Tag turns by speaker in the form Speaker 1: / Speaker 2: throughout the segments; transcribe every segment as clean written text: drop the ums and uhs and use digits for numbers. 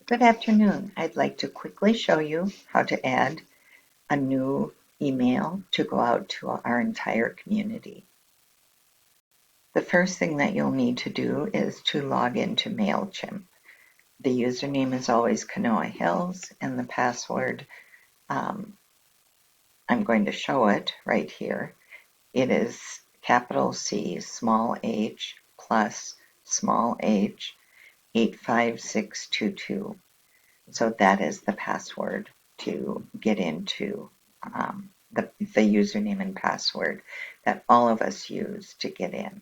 Speaker 1: Good afternoon. I'd like to quickly show you how to add a new email to go out to our entire community. The first thing that you'll need to do is to log into Mailchimp. The username is always Kanoa Hills, and the password, I'm going to show it right here. It is capital C, small h, plus small h, 85622. So that is the password to get into the username and password that all of us use to get in.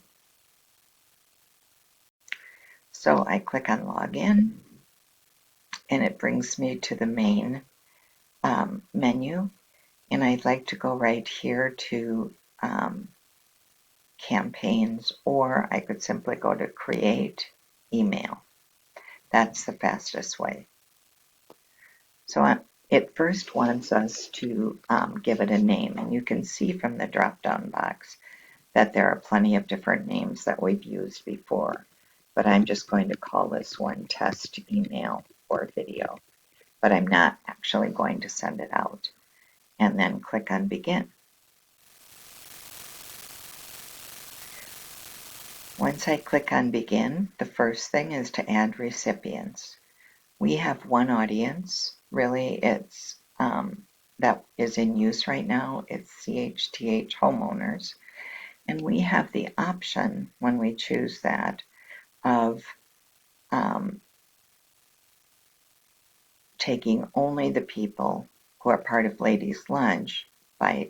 Speaker 1: So I click on Login, and it brings me to the main menu, and I'd like to go right here to Campaigns, or I could simply go to Create Email. That's the fastest way. So it first wants us to give it a name, and you can see from the drop-down box that there are plenty of different names that we've used before, but I'm just going to call this one Test Email or Video, but I'm not actually going to send it out. And then click on Begin. Once I click on Begin, the first thing is to add recipients. We have one audience. Really, it's that is in use right now. It's CHTH homeowners. And we have the option, when we choose that, of taking only the people who are part of Ladies Lunch by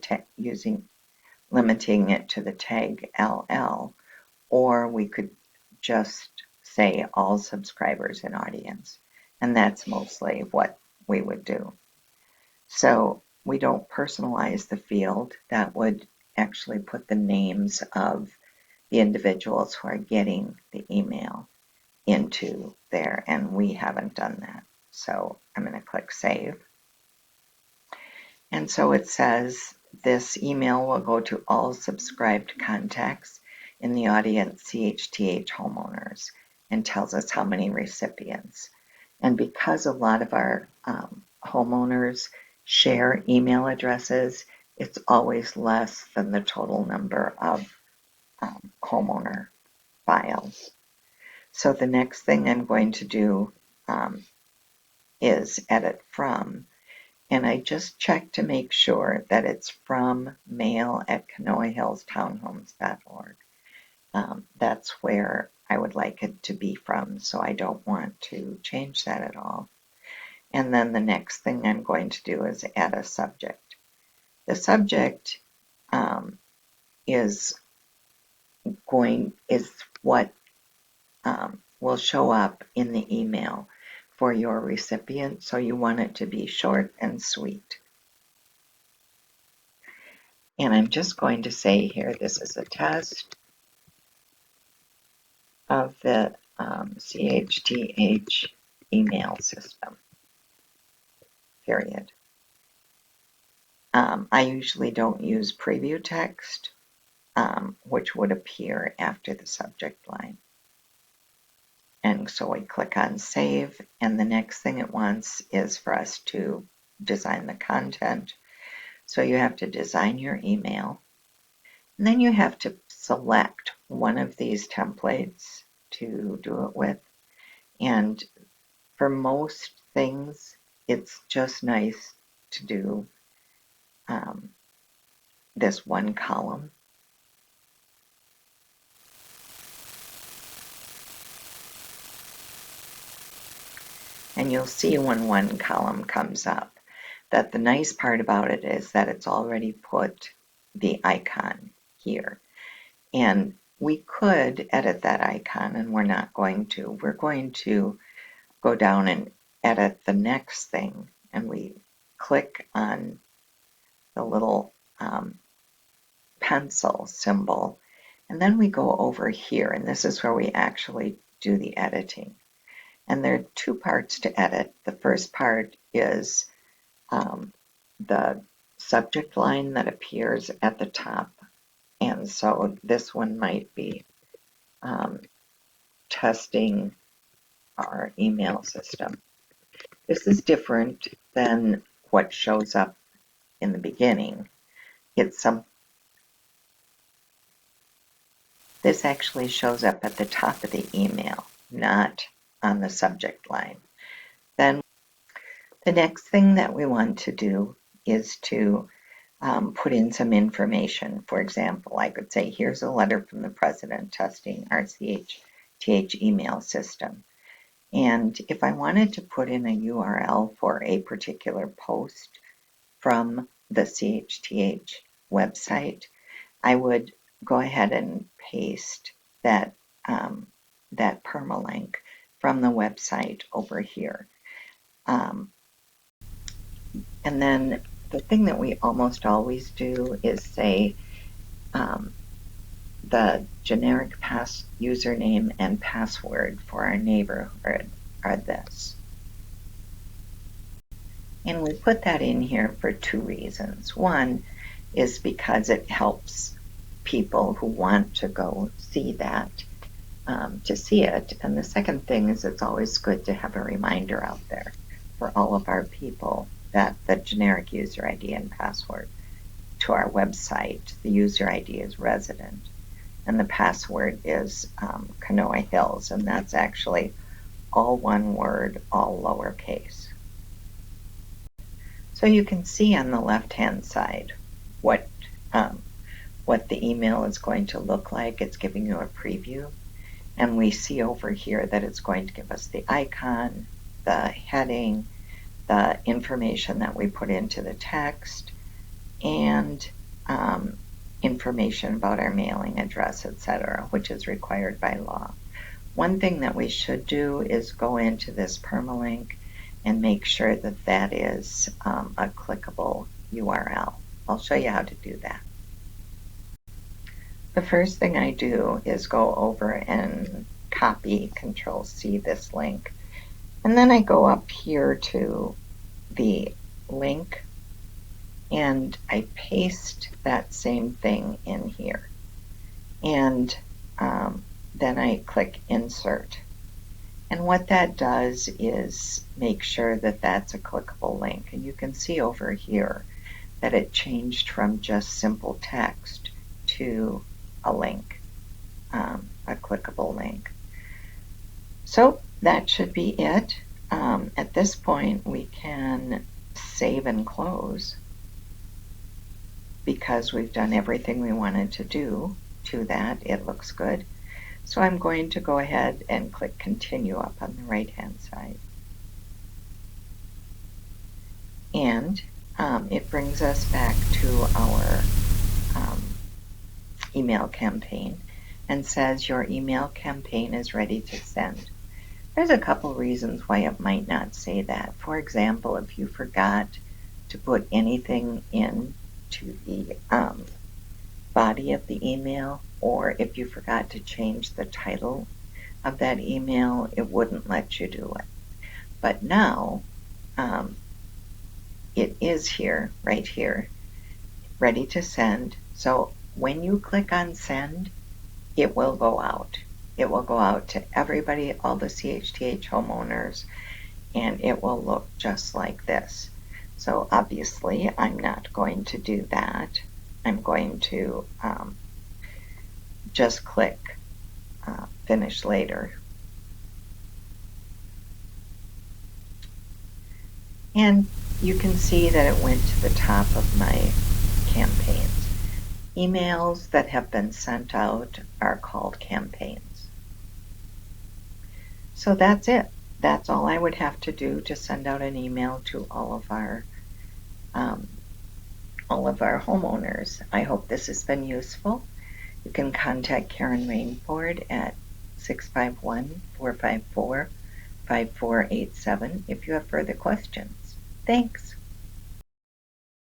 Speaker 1: limiting it to the tag LL, or we could just say all subscribers in audience, and that's mostly what we would do. So we don't personalize the field. That would actually put the names of the individuals who are getting the email into there, and we haven't done that. So I'm going to click Save. And so it says this email will go to all subscribed contacts in the audience CHTH homeowners, and tells us how many recipients. And because a lot of our homeowners share email addresses, it's always less than the total number of homeowner files. So the next thing I'm going to do is edit from, and I just check to make sure that it's from mail@kanoahillstownhomes.org. That's where I would like it to be from, so I don't want to change that at all. And then the next thing I'm going to do is add a subject. The subject is what will show up in the email for your recipient, so you want it to be short and sweet. And I'm just going to say here, this is a test of the CHTH email system, period. I usually don't use preview text, which would appear after the subject line. And so we click on Save, and the next thing it wants is for us to design the content. So you have to design your email, and then you have to select one of these templates to do it with. And for most things, it's just nice to do this one column. And you'll see when one column comes up that the nice part about it is that it's already put the icon here. And we could edit that icon, and we're not going to. We're going to go down and edit the next thing, and we click on the little pencil symbol, and then we go over here, and this is where we actually do the editing. And there are two parts to edit. The first part is the subject line that appears at the top. And so this one might be testing our email system. This is different than what shows up in the beginning. This actually shows up at the top of the email, not on the subject line. Then the next thing that we want to do is to put in some information. For example, I could say, here's a letter from the president testing our CHTH email system. And if I wanted to put in a URL for a particular post from the CHTH website, I would go ahead and paste that, that permalink from the website over here. And then the thing that we almost always do is say the generic username and password for our neighborhood are this. And we put that in here for two reasons. One is because it helps people who want to go see that to see it. And the second thing is it's always good to have a reminder out there for all of our people that the generic user ID and password to our website, the user ID is resident and the password is Kanoa Hills, and that's actually all one word, all lowercase. So you can see on the left-hand side what the email is going to look like. It's giving you a preview. And we see over here that it's going to give us the icon, the heading, the information that we put into the text, and information about our mailing address, etc., which is required by law. One thing that we should do is go into this permalink and make sure that that is a clickable URL. I'll show you how to do that. The first thing I do is go over and copy, Control-C this link. And then I go up here to the link and I paste that same thing in here. And then I click Insert. And what that does is make sure that that's a clickable link. And you can see over here that it changed from just simple text to a link, a clickable link. So that should be it. At this point, we can save and close because we've done everything we wanted to do to that. It looks good. So I'm going to go ahead and click Continue up on the right-hand side. And it brings us back to our email campaign and says your email campaign is ready to send. There's a couple reasons why it might not say that. For example, if you forgot to put anything into the body of the email, or if you forgot to change the title of that email, it wouldn't let you do it. But now it is here, right here, ready to send. So when you click on send, it will go out. It will go out to everybody, all the CHTH homeowners, and it will look just like this. So obviously I'm not going to do that. I'm going to just click Finish Later. And you can see that it went to the top of my campaigns. Emails that have been sent out are called campaigns. So that's it. That's all I would have to do to send out an email to all of our homeowners. I hope this has been useful. You can contact Karen Rainford at 651-454-5487 if you have further questions. Thanks.